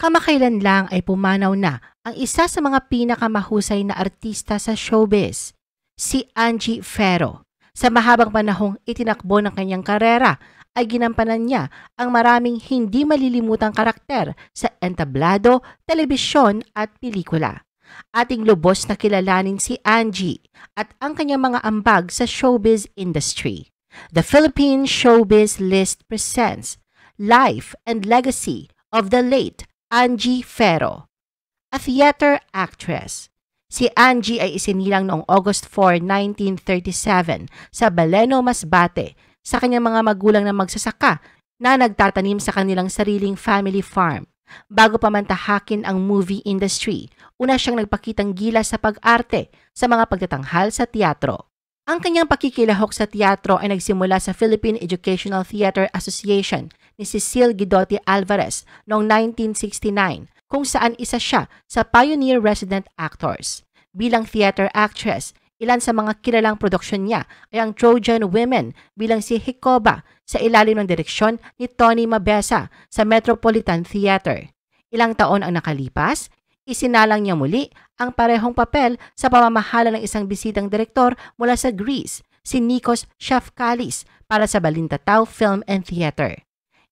Kamakailan lang ay pumanaw na ang isa sa mga pinakamahusay na artista sa showbiz, si Angie Ferro. Sa mahabang panahong itinakbo ng kanyang karera, ay ginampanan niya ang maraming hindi malilimutang karakter sa entablado, telebisyon at pelikula. Ating lubos na kilalanin si Angie at ang kanyang mga ambag sa showbiz industry. The Philippine Showbiz List presents Life and Legacy of the late Angie Ferro, a theater actress. Si Angie ay isinilang noong August 4, 1937 sa Baleno, Masbate sa kanyang mga magulang na magsasaka na nagtatanim sa kanilang sariling family farm. Bago pa man tahakin ang movie industry, una siyang nagpakitang gilas sa pag-arte sa mga pagtatanghal sa teatro. Ang kanyang pakikilahok sa teatro ay nagsimula sa Philippine Educational Theater Association ni Cecil Guidotti Alvarez noong 1969 kung saan isa siya sa pioneer resident actors. Bilang theater actress, ilan sa mga kilalang produksyon niya ay ang Trojan Women bilang si Hikoba sa ilalim ng direksyon ni Tony Mabesa sa Metropolitan Theater. Ilang taon ang nakalipas, isinalang niya muli ang parehong papel sa pamamahala ng isang bisitang direktor mula sa Greece, si Nikos Shafkalis para sa Balintataw Film and Theater.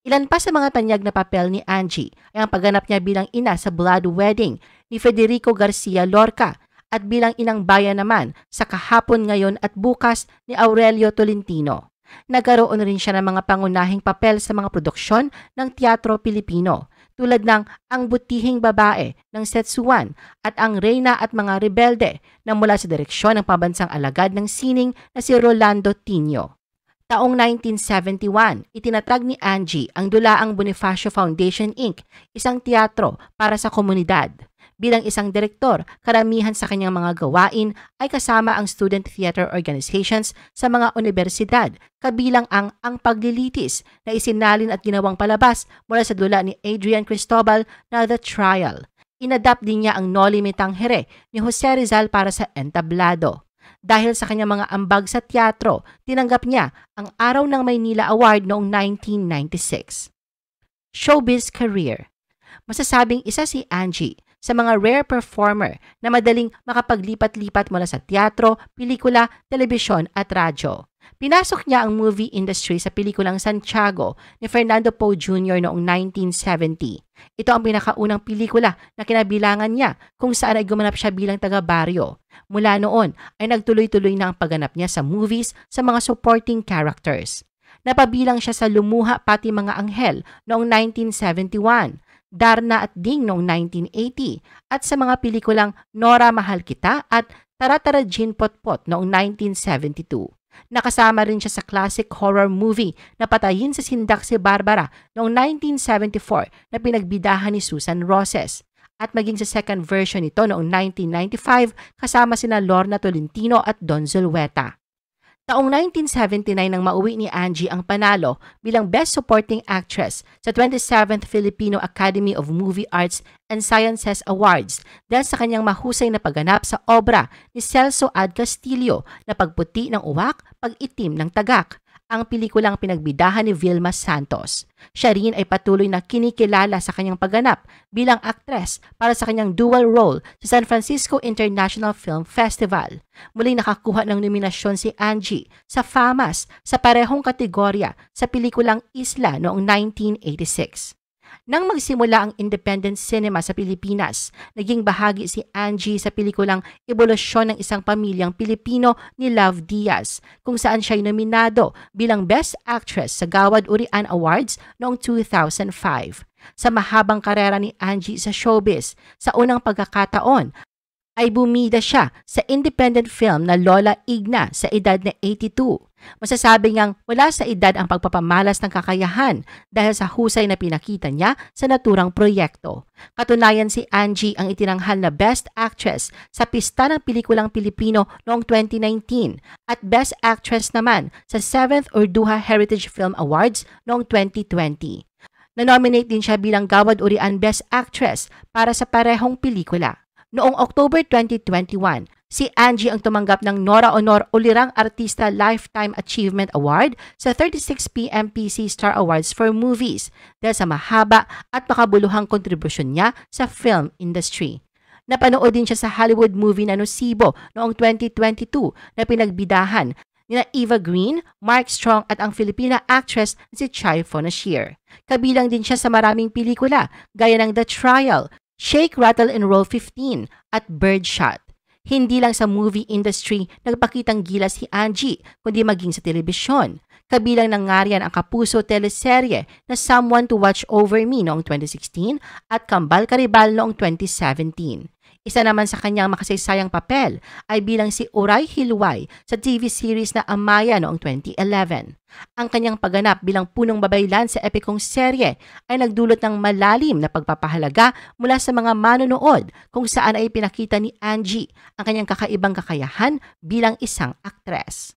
Ilan pa sa mga tanyag na papel ni Angie ay ang pagganap niya bilang ina sa Blood Wedding ni Federico Garcia Lorca at bilang inang bayan naman sa Kahapon Ngayon at Bukas ni Aurelio Tolentino. Nagkaroon rin siya ng mga pangunahing papel sa mga produksyon ng teatro Pilipino tulad ng Ang Butihing Babae ng Setsuan at Ang Reyna at Mga Rebelde na mula sa direksyon ng pabansang alagad ng sining na si Rolando Tino. Taong 1971, itinatag ni Angie ang Dulaang Bonifacio Foundation Inc., isang teatro para sa komunidad. Bilang isang direktor, karamihan sa kanyang mga gawain ay kasama ang student theater organizations sa mga universidad, kabilang ang Paglilitis na isinalin at ginawang palabas mula sa dula ni Adrian Cristobal na The Trial. Inadapt din niya ang Noli Me Tangere ni Jose Rizal para sa entablado. Dahil sa kanyang mga ambag sa teatro, tinanggap niya ang Araw ng Maynila Award noong 1996. Showbiz career. Masasabing isa si Angie sa mga rare performer na madaling makapaglipat-lipat mula sa teatro, pelikula, telebisyon at radyo. Pinasok niya ang movie industry sa pelikulang Santiago ni Fernando Poe Jr. noong 1970. Ito ang pinakaunang pelikula na kinabilangan niya kung saan ay gumanap siya bilang taga-baryo. Mula noon ay nagtuloy-tuloy na ang pagganap niya sa movies sa mga supporting characters. Napabilang siya sa Lumuha Pati Mga Anghel noong 1971, Darna at Ding noong 1980 at sa mga pelikulang Nora Mahal Kita at Tara-Tara Gin Potpot noong 1972. Nakasama rin siya sa classic horror movie na Patayin sa Sindak si Barbara noong 1974 na pinagbidahan ni Susan Roses. At maging sa second version nito noong 1995 kasama sina Lorna Tolentino at Don Zulueta. Taong 1979 nang mauwi ni Angie ang panalo bilang Best Supporting Actress sa 27th Filipino Academy of Movie Arts and Sciences Awards dahil sa kanyang mahusay na pagganap sa obra ni Celso Ad Castillo na Pagputi ng Uwak, Pag-itim ng Tagak, ang pelikulang pinagbidahan ni Vilma Santos. Siya rin ay patuloy na kinikilala sa kanyang pagganap bilang aktres para sa kanyang dual role sa San Francisco International Film Festival. Muling nakakuha ng nominasyon si Angie sa FAMAS sa parehong kategorya sa pelikulang Isla noong 1986. Nang magsimula ang independent cinema sa Pilipinas, naging bahagi si Angie sa pelikulang Ebolusyon ng Isang Pamilyang Pilipino ni Love Diaz, kung saan siya nominado bilang Best Actress sa Gawad Urian Awards noong 2005. Sa mahabang karera ni Angie sa showbiz, sa unang pagkakataon, ay bumida siya sa independent film na Lola Igna sa edad na 82. Masasabi ngang wala sa edad ang pagpapamalas ng kakayahan dahil sa husay na pinakita niya sa naturang proyekto. Katunayan si Angie ang itinanghal na Best Actress sa Pista ng Pelikulang Pilipino noong 2019 at Best Actress naman sa 7th Urduha Heritage Film Awards noong 2020. Na-nominate din siya bilang Gawad Urian Best Actress para sa parehong pelikula. Noong October 2021, si Angie ang tumanggap ng Nora Honor Ulirang Artista Lifetime Achievement Award sa 36 PMPC Star Awards for Movies dahil sa mahaba at makabuluhang kontribusyon niya sa film industry. Napanood din siya sa Hollywood movie na Nosibo noong 2022 na pinagbidahan nina Eva Green, Mark Strong at ang Filipina actress si Chai Fonashir. Kabilang din siya sa maraming pelikula gaya ng The Trial, Shake, Rattle and Roll 15 at Birdshot. Hindi lang sa movie industry nagpakitang gilas si Angie, kundi maging sa telebisyon. Kabilang ng nga riyan ang kapuso teleserye na Someone to Watch Over Me noong 2016 at Kambal Karibal noong 2017. Isa naman sa kanyang makasaysayang papel ay bilang si Uray Hilway sa TV series na Amaya noong 2011. Ang kanyang pagganap bilang punong babaylan sa epikong serye ay nagdulot ng malalim na pagpapahalaga mula sa mga manonood kung saan ay pinakita ni Angie ang kanyang kakaibang kakayahan bilang isang aktres.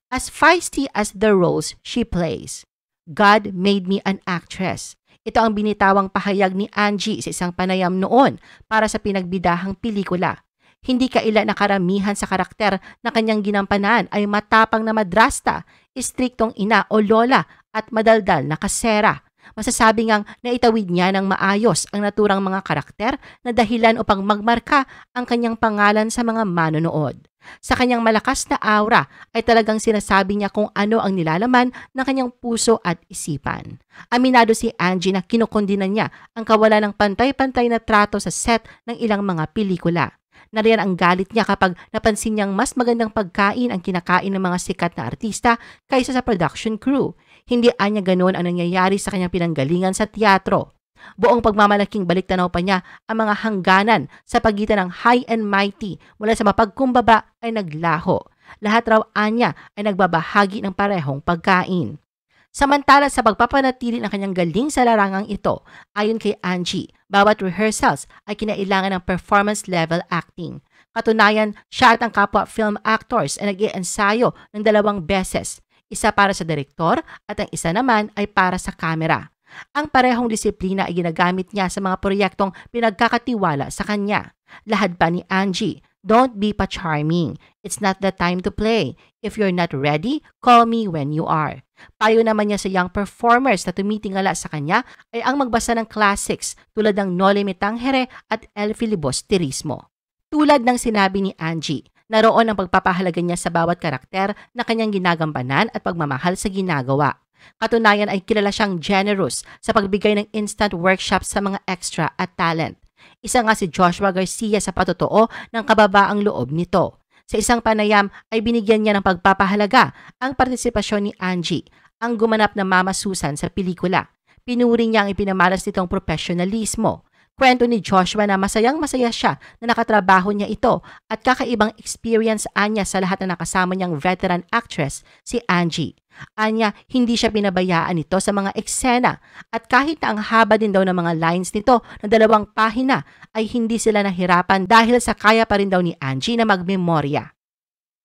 As feisty as the roles she plays, God made me an actress. Ito ang binitawang pahayag ni Angie sa isang panayam noon para sa pinagbidahang pelikula. Hindi kaila na karamihan sa karakter na kanyang ginampanan ay matapang na madrasta, istriktong ina o lola at madaldal na kasera. Masasabi ngang naitawid niya ng maayos ang naturang mga karakter na dahilan upang magmarka ang kanyang pangalan sa mga manonood. Sa kanyang malakas na aura ay talagang sinasabi niya kung ano ang nilalaman ng kanyang puso at isipan. Aminado si Angie na kinukondina niya ang kawalan ng pantay-pantay na trato sa set ng ilang mga pelikula. Nariyan ang galit niya kapag napansin niyang mas magandang pagkain ang kinakain ng mga sikat na artista kaysa sa production crew. Hindi anya ganoon ang nangyayari sa kanyang pinanggalingan sa teatro. Buong pagmamalaking baliktanaw pa niya ang mga hangganan sa pagitan ng high and mighty mula sa mapagkumbaba ay naglaho. Lahat raw anya ay nagbabahagi ng parehong pagkain. Samantala sa pagpapanatili ng kanyang galing sa larangang ito, ayon kay Angie, bawat rehearsals ay kinailangan ng performance level acting. Katunayan, siya at ang kapwa film actors ay nag-iensayo ng 2 beses, isa para sa direktor at ang isa naman ay para sa kamera. Ang parehong disiplina ay ginagamit niya sa mga proyektong pinagkakatiwala sa kanya. Lahad pa ni Angie, don't be pa-charming. It's not the time to play. If you're not ready, call me when you are. Payo naman niya sa young performers na tumitingala sa kanya ay ang magbasa ng classics tulad ng Noli Me Tangere at El Filibusterismo. Tulad ng sinabi ni Angie, naroon ang pagpapahalaga niya sa bawat karakter na kanyang ginagampanan at pagmamahal sa ginagawa. Katunayan ay kilala siyang generous sa pagbigay ng instant workshops sa mga extra at talent. Isa nga si Joshua Garcia sa patotoo ng kababaang loob nito. Sa isang panayam ay binigyan niya ng pagpapahalaga ang partisipasyon ni Angie, ang gumanap na Mama Susan sa pelikula. Pinuri niya ang ipinamalas nitong profesionalismo. Kwento ni Joshua na masayang-masaya siya na nakatrabaho niya ito at kakaibang experience anya sa lahat na nakasama niyang veteran actress, si Angie. Anya, hindi siya pinabayaan nito sa mga eksena at kahit na ang haba din daw ng mga lines nito na 2 pahina ay hindi sila nahirapan dahil sa kaya pa rin daw ni Angie na magmemorya.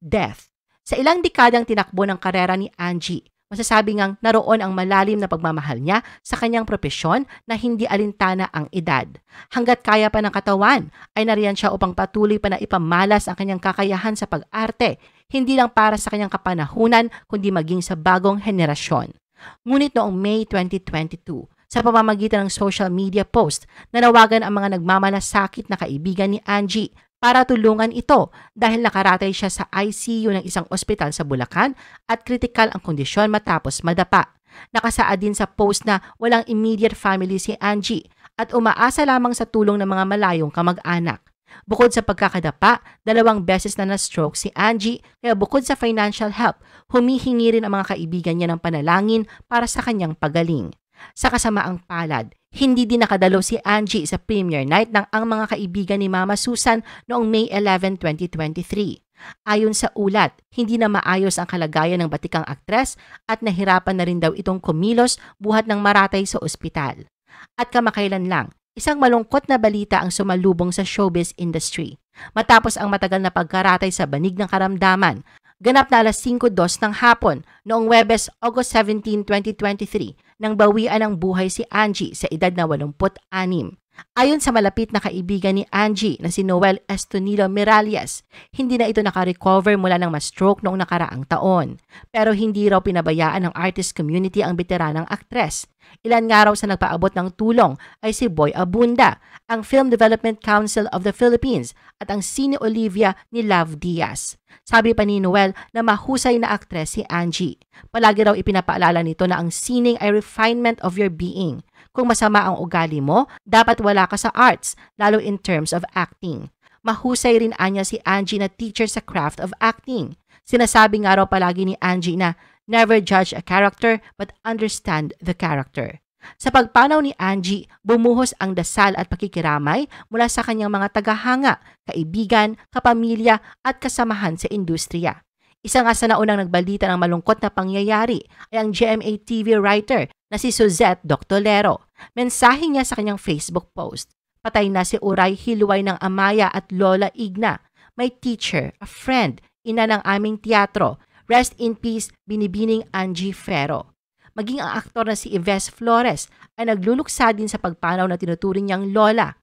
Death. Sa ilang dekadang tinakbo ng karera ni Angie, masasabi ngang naroon ang malalim na pagmamahal niya sa kanyang propesyon na hindi alintana ang edad. Hanggat kaya pa ng katawan, ay nariyan siya upang patuloy pa na ipamalas ang kanyang kakayahan sa pag-arte, hindi lang para sa kanyang kapanahunan kundi maging sa bagong henerasyon. Ngunit noong May 2022, sa pamamagitan ng social media post, nanawagan ang mga nagmamalasakit na kaibigan ni Angie para tulungan ito dahil nakaratay siya sa ICU ng isang ospital sa Bulacan at kritikal ang kondisyon matapos madapa. Nakasaad din sa post na walang immediate family si Angie at umaasa lamang sa tulong ng mga malayong kamag-anak. Bukod sa pagkakadapa, 2 beses na na-stroke si Angie kaya bukod sa financial help, humihingi rin ang mga kaibigan niya ng panalangin para sa kanyang pagaling. Sa kasamaang palad, hindi din nakadalo si Angie sa premiere night ng Ang Mga Kaibigan ni Mama Susan noong May 11, 2023. Ayon sa ulat, hindi na maayos ang kalagayan ng batikang aktres at nahirapan na rin daw itong kumilos buhat ng maratay sa ospital. At kamakailan lang, isang malungkot na balita ang sumalubong sa showbiz industry. Matapos ang matagal na pagkaratay sa banig ng karamdaman, ganap na 5:02 ng hapon noong Huwebes, August 17, 2023, nang bawian ng buhay si Angie sa edad na 86. Ayon sa malapit na kaibigan ni Angie na si Noel Estonilo Miralles, hindi na ito nakarecover mula ng ma-stroke noong nakaraang taon. Pero hindi raw pinabayaan ng artist community ang veteranang aktres. Ilan nga raw sa nagpaabot ng tulong ay si Boy Abunda, ang Film Development Council of the Philippines at ang Cine Olivia ni Love Diaz. Sabi pa ni Noel na mahusay na aktres si Angie. Palagi raw ipinapaalala nito na ang sining ay refinement of your being. Kung masama ang ugali mo, dapat wala ka sa arts, lalo in terms of acting. Mahusay rin anya si Angie na teacher sa craft of acting. Sinasabi nga raw palagi ni Angie na never judge a character but understand the character. Sa pagpanaw ni Angie, bumuhos ang dasal at pakikiramay mula sa kanyang mga tagahanga, kaibigan, kapamilya at kasamahan sa industriya. Isa nga sa naunang nagbalita ng malungkot na pangyayari ay ang GMA TV writer na si Suzette Doctolero. Mensahe niya sa kanyang Facebook post, "Patay na si Uray Hilway ng Amaya at Lola Igna. My teacher, a friend, ina ng aming teatro. Rest in peace, Binibining Angie Ferro." Maging ang aktor na si Yves Flores ay nagluluksa din sa pagpanaw na tinuturing niyang lola.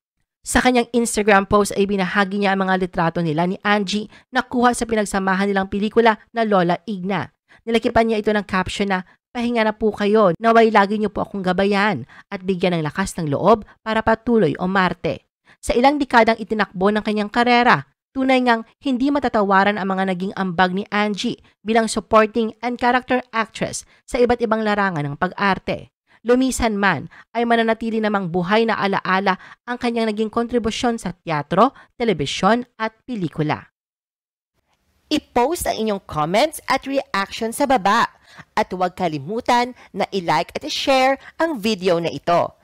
Sa kanyang Instagram post ay binahagi niya ang mga litrato nila ni Angie na kuha sa pinagsamahan nilang pelikula na Lola Igna. Nilakipan niya ito ng caption na, "Pahinga na po kayo, naway lagi niyo po akong gabayan at bigyan ng lakas ng loob para patuloy umarte." Sa ilang dekadang itinakbo ng kanyang karera, tunay ngang hindi matatawaran ang mga naging ambag ni Angie bilang supporting and character actress sa iba't ibang larangan ng pag-arte. Lumisan man ay mananatili namang buhay na alaala ang kanyang naging kontribusyon sa teatro, telebisyon at pelikula. I-post ang inyong comments at reaction sa baba at huwag kalimutan na i-like at i-share ang video na ito.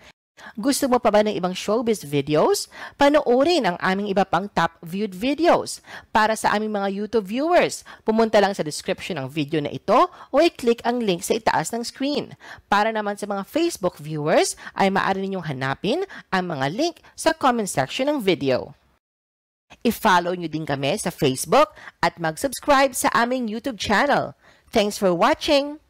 Gusto mo pa ba ng ibang showbiz videos? Panoorin ang aming iba pang top viewed videos. Para sa aming mga YouTube viewers, pumunta lang sa description ng video na ito o i-click ang link sa itaas ng screen. Para naman sa mga Facebook viewers, ay maaari ninyong hanapin ang mga link sa comment section ng video. I-follow nyo din kami sa Facebook at mag-subscribe sa aming YouTube channel. Thanks for watching!